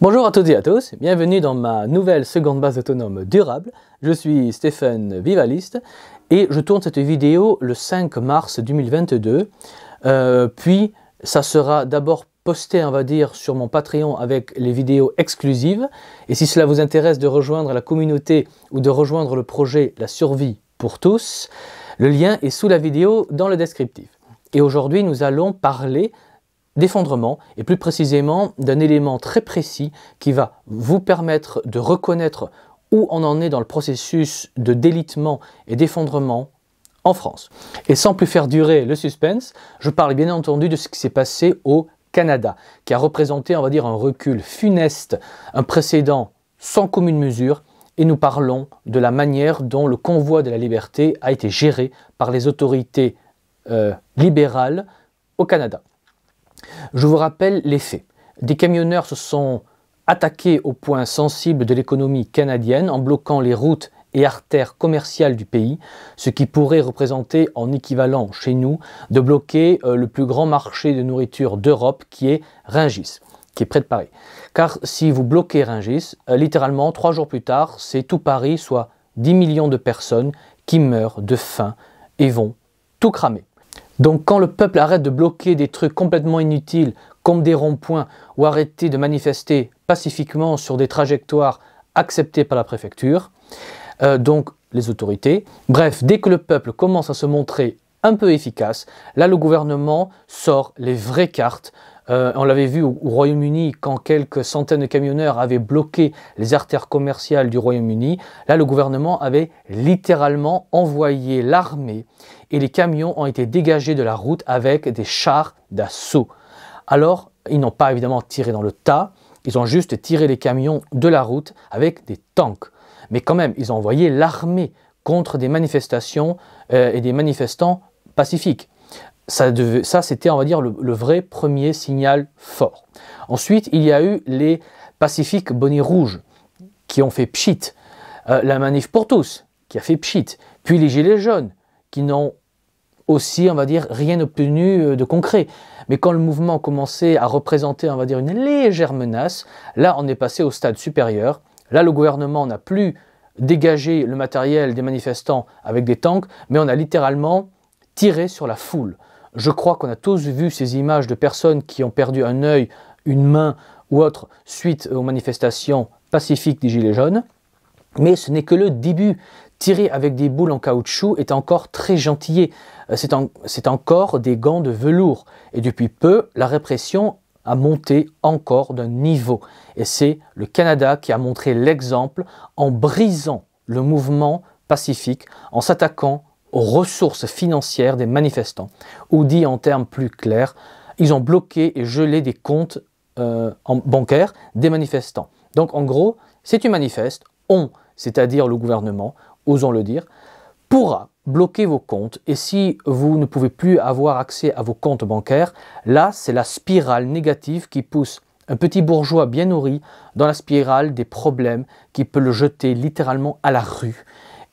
Bonjour à toutes et à tous, bienvenue dans ma nouvelle seconde base autonome durable. Je suis Stéphane Vivaliste et je tourne cette vidéo le 5 mars 2022. Puis ça sera d'abord posté, on va dire, sur mon Patreon avec les vidéos exclusives. Et si cela vous intéresse de rejoindre la communauté ou de rejoindre le projet La Survie pour tous, le lien est sous la vidéo dans le descriptif. Et aujourd'hui, nous allons parler d'effondrement et plus précisément d'un élément très précis qui va vous permettre de reconnaître où on en est dans le processus de délitement et d'effondrement en France. Et sans plus faire durer le suspense, je parle bien entendu de ce qui s'est passé au Canada, qui a représenté, on va dire, un recul funeste, un précédent sans commune mesure, et nous parlons de la manière dont le convoi de la liberté a été géré par les autorités libérales au Canada. Je vous rappelle les faits. Des camionneurs se sont attaqués aux points sensibles de l'économie canadienne en bloquant les routes et artères commerciales du pays, ce qui pourrait représenter en équivalent chez nous de bloquer le plus grand marché de nourriture d'Europe qui est Rungis, qui est près de Paris. Car si vous bloquez Rungis, littéralement 3 jours plus tard, c'est tout Paris, soit 10 millions de personnes qui meurent de faim et vont tout cramer. Donc quand le peuple arrête de bloquer des trucs complètement inutiles comme des ronds-points ou arrêter de manifester pacifiquement sur des trajectoires acceptées par la préfecture, donc les autorités, bref, dès que le peuple commence à se montrer un peu efficace, là le gouvernement sort les vraies cartes. On l'avait vu au Royaume-Uni quand quelques centaines de camionneurs avaient bloqué les artères commerciales du Royaume-Uni. Là, le gouvernement avait littéralement envoyé l'armée et les camions ont été dégagés de la route avec des chars d'assaut. Alors, ils n'ont pas évidemment tiré dans le tas, ils ont juste tiré les camions de la route avec des tanks. Mais quand même, ils ont envoyé l'armée contre des manifestations et des manifestants pacifiques. Ça c'était, on va dire, le vrai premier signal fort. Ensuite, il y a eu les pacifiques bonnets rouges qui ont fait pchit. La manif pour tous qui a fait pchit. Puis les gilets jaunes qui n'ont aussi, on va dire, rien obtenu de concret. Mais quand le mouvement commençait à représenter, on va dire, une légère menace, là on est passé au stade supérieur. Là le gouvernement n'a plus dégagé le matériel des manifestants avec des tanks, mais on a littéralement tiré sur la foule. Je crois qu'on a tous vu ces images de personnes qui ont perdu un œil, une main ou autre suite aux manifestations pacifiques des Gilets jaunes. Mais ce n'est que le début. Tirer avec des boules en caoutchouc est encore très gentillé. C'est encore des gants de velours. Et depuis peu, la répression a monté encore d'un niveau. Et c'est le Canada qui a montré l'exemple en brisant le mouvement pacifique, en s'attaquant aux ressources financières des manifestants. Ou dit en termes plus clairs, ils ont bloqué et gelé des comptes bancaires des manifestants. Donc en gros, si tu manifestes, on, c'est-à-dire le gouvernement, osons le dire, pourra bloquer vos comptes. Et si vous ne pouvez plus avoir accès à vos comptes bancaires, là c'est la spirale négative qui pousse un petit bourgeois bien nourri dans la spirale des problèmes qui peut le jeter littéralement à la rue.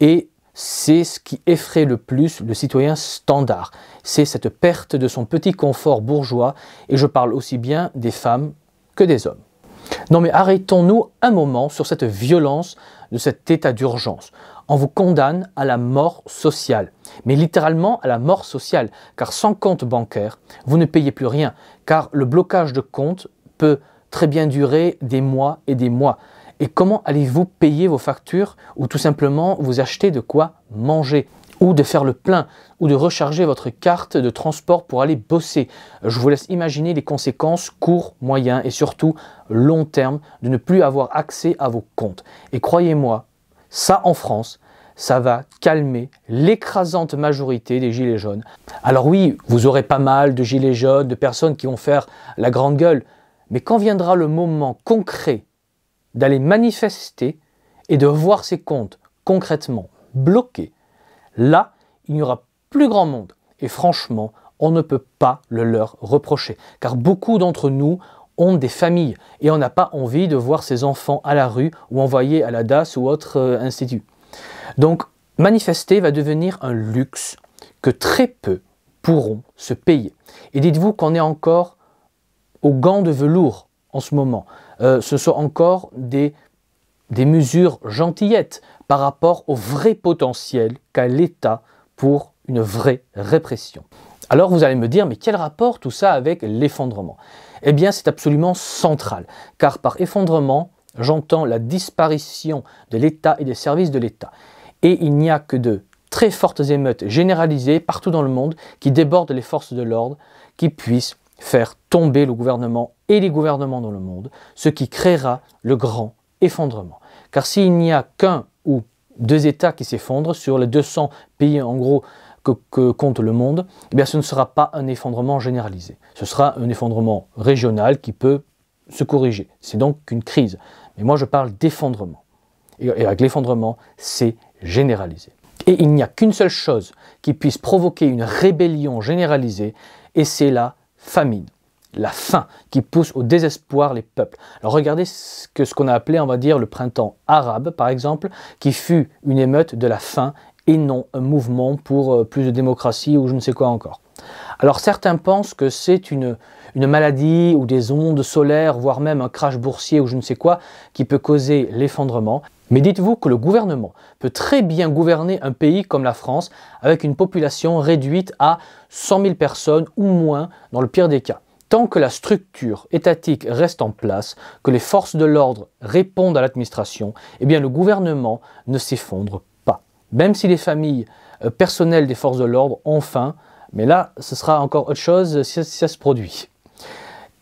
Et c'est ce qui effraie le plus le citoyen standard. C'est cette perte de son petit confort bourgeois, et je parle aussi bien des femmes que des hommes. Non mais arrêtons-nous un moment sur cette violence de cet état d'urgence. On vous condamne à la mort sociale, mais littéralement à la mort sociale, car sans compte bancaire, vous ne payez plus rien, car le blocage de compte peut très bien durer des mois et des mois. Et comment allez-vous payer vos factures ou tout simplement vous acheter de quoi manger ou de faire le plein ou de recharger votre carte de transport pour aller bosser? Je vous laisse imaginer les conséquences court, moyen et surtout long terme de ne plus avoir accès à vos comptes. Et croyez-moi, ça en France, ça va calmer l'écrasante majorité des gilets jaunes. Alors oui, vous aurez pas mal de gilets jaunes, de personnes qui vont faire la grande gueule, mais quand viendra le moment concret d'aller manifester et de voir ses comptes concrètement bloqués, là, il n'y aura plus grand monde. Et franchement, on ne peut pas le leur reprocher. Car beaucoup d'entre nous ont des familles et on n'a pas envie de voir ses enfants à la rue ou envoyés à la DAS ou autre institut. Donc, manifester va devenir un luxe que très peu pourront se payer. Et dites-vous qu'on est encore aux gants de velours en ce moment. Ce sont encore des mesures gentillettes par rapport au vrai potentiel qu'a l'État pour une vraie répression. Alors vous allez me dire, mais quel rapport tout ça avec l'effondrement? Eh bien c'est absolument central, car par effondrement, j'entends la disparition de l'État et des services de l'État. Et il n'y a que de très fortes émeutes généralisées partout dans le monde qui débordent les forces de l'ordre, qui puissent faire tomber le gouvernement et les gouvernements dans le monde, ce qui créera le grand effondrement. Car s'il n'y a qu'un ou deux États qui s'effondrent sur les 200 pays en gros que compte le monde, eh bien ce ne sera pas un effondrement généralisé. Ce sera un effondrement régional qui peut se corriger. C'est donc une crise. Mais moi je parle d'effondrement. Et avec l'effondrement, c'est généralisé. Et il n'y a qu'une seule chose qui puisse provoquer une rébellion généralisée, et c'est la famine. La faim qui pousse au désespoir les peuples. Alors regardez ce qu'on a appelé, on va dire, le printemps arabe, par exemple, qui fut une émeute de la faim et non un mouvement pour plus de démocratie ou je ne sais quoi encore. Alors certains pensent que c'est une maladie ou des ondes solaires, voire même un crash boursier ou je ne sais quoi, qui peut causer l'effondrement. Mais dites-vous que le gouvernement peut très bien gouverner un pays comme la France avec une population réduite à 100 000 personnes ou moins dans le pire des cas. Tant que la structure étatique reste en place, que les forces de l'ordre répondent à l'administration, eh bien le gouvernement ne s'effondre pas. Même si les familles personnelles des forces de l'ordre ont faim, mais là, ce sera encore autre chose si ça se produit.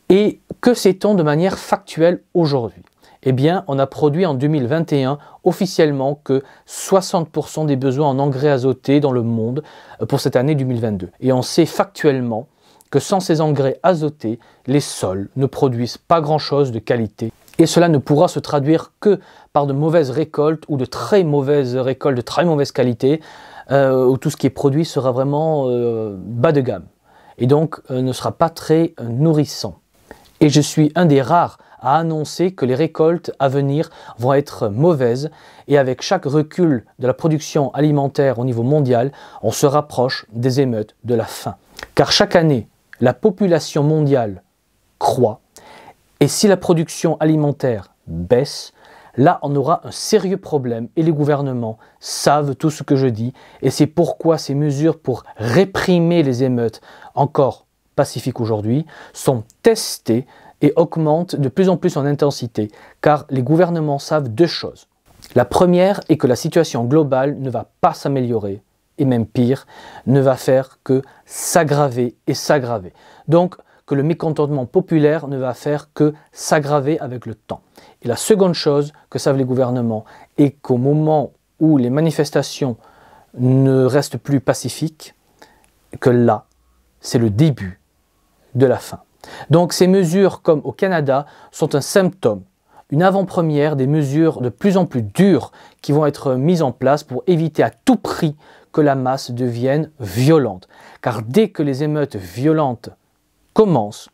Et que sait-on de manière factuelle aujourd'hui? Eh bien, on a produit en 2021 officiellement que 60% des besoins en engrais azotés dans le monde pour cette année 2022. Et on sait factuellement que sans ces engrais azotés, les sols ne produisent pas grand-chose de qualité. Et cela ne pourra se traduire que par de mauvaises récoltes ou de très mauvaises récoltes de très mauvaise qualité, où tout ce qui est produit sera vraiment bas de gamme. Et donc ne sera pas très nourrissant. Et je suis un des rares à annoncer que les récoltes à venir vont être mauvaises et avec chaque recul de la production alimentaire au niveau mondial, on se rapproche des émeutes, de la faim. Car chaque année, la population mondiale croît et si la production alimentaire baisse, là on aura un sérieux problème et les gouvernements savent tout ce que je dis et c'est pourquoi ces mesures pour réprimer les émeutes, encore pacifiques aujourd'hui, sont testées et augmente de plus en plus en intensité, car les gouvernements savent deux choses. La première est que la situation globale ne va pas s'améliorer, et même pire, ne va faire que s'aggraver et s'aggraver. Donc, que le mécontentement populaire ne va faire que s'aggraver avec le temps. Et la seconde chose que savent les gouvernements est qu'au moment où les manifestations ne restent plus pacifiques, que là, c'est le début de la fin. Donc ces mesures, comme au Canada, sont un symptôme, une avant-première des mesures de plus en plus dures qui vont être mises en place pour éviter à tout prix que la masse devienne violente. Car dès que les émeutes violentes commencent,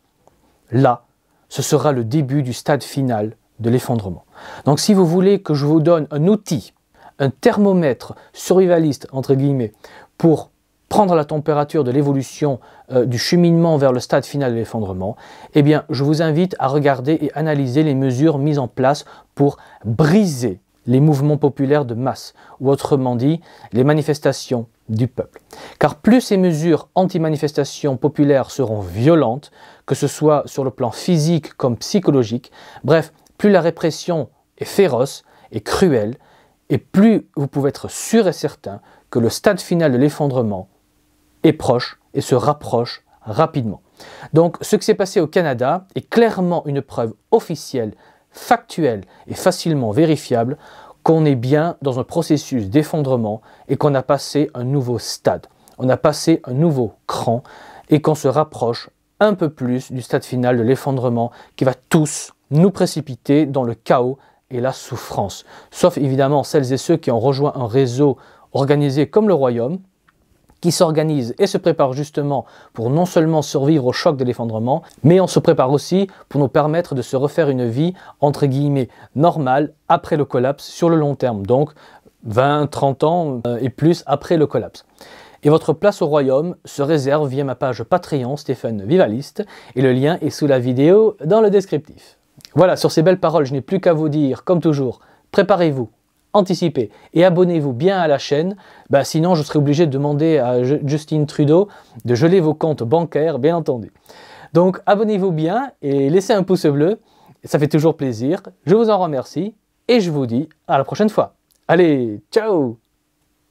là, ce sera le début du stade final de l'effondrement. Donc si vous voulez que je vous donne un outil, un thermomètre survivaliste, entre guillemets, pour prendre la température de l'évolution du cheminement vers le stade final de l'effondrement, eh bien, je vous invite à regarder et analyser les mesures mises en place pour briser les mouvements populaires de masse, ou autrement dit, les manifestations du peuple. Car plus ces mesures anti-manifestations populaires seront violentes, que ce soit sur le plan physique comme psychologique, bref, plus la répression est féroce et cruelle, et plus vous pouvez être sûr et certain que le stade final de l'effondrement est proche et se rapproche rapidement. Donc ce qui s'est passé au Canada est clairement une preuve officielle, factuelle et facilement vérifiable qu'on est bien dans un processus d'effondrement et qu'on a passé un nouveau stade, on a passé un nouveau cran et qu'on se rapproche un peu plus du stade final de l'effondrement qui va tous nous précipiter dans le chaos et la souffrance. Sauf évidemment celles et ceux qui ont rejoint un réseau organisé comme le Royaume, qui s'organise et se prépare justement pour non seulement survivre au choc de l'effondrement, mais on se prépare aussi pour nous permettre de se refaire une vie, entre guillemets, normale après le collapse sur le long terme, donc 20, 30 ans et plus après le collapse. Et votre place au royaume se réserve via ma page Patreon Stéphane Vivaliste et le lien est sous la vidéo dans le descriptif. Voilà, sur ces belles paroles, je n'ai plus qu'à vous dire, comme toujours, préparez-vous, anticipez et abonnez-vous bien à la chaîne, sinon je serai obligé de demander à Justin Trudeau de geler vos comptes bancaires, bien entendu. Donc abonnez-vous bien et laissez un pouce bleu, ça fait toujours plaisir, je vous en remercie et je vous dis à la prochaine fois. Allez, ciao!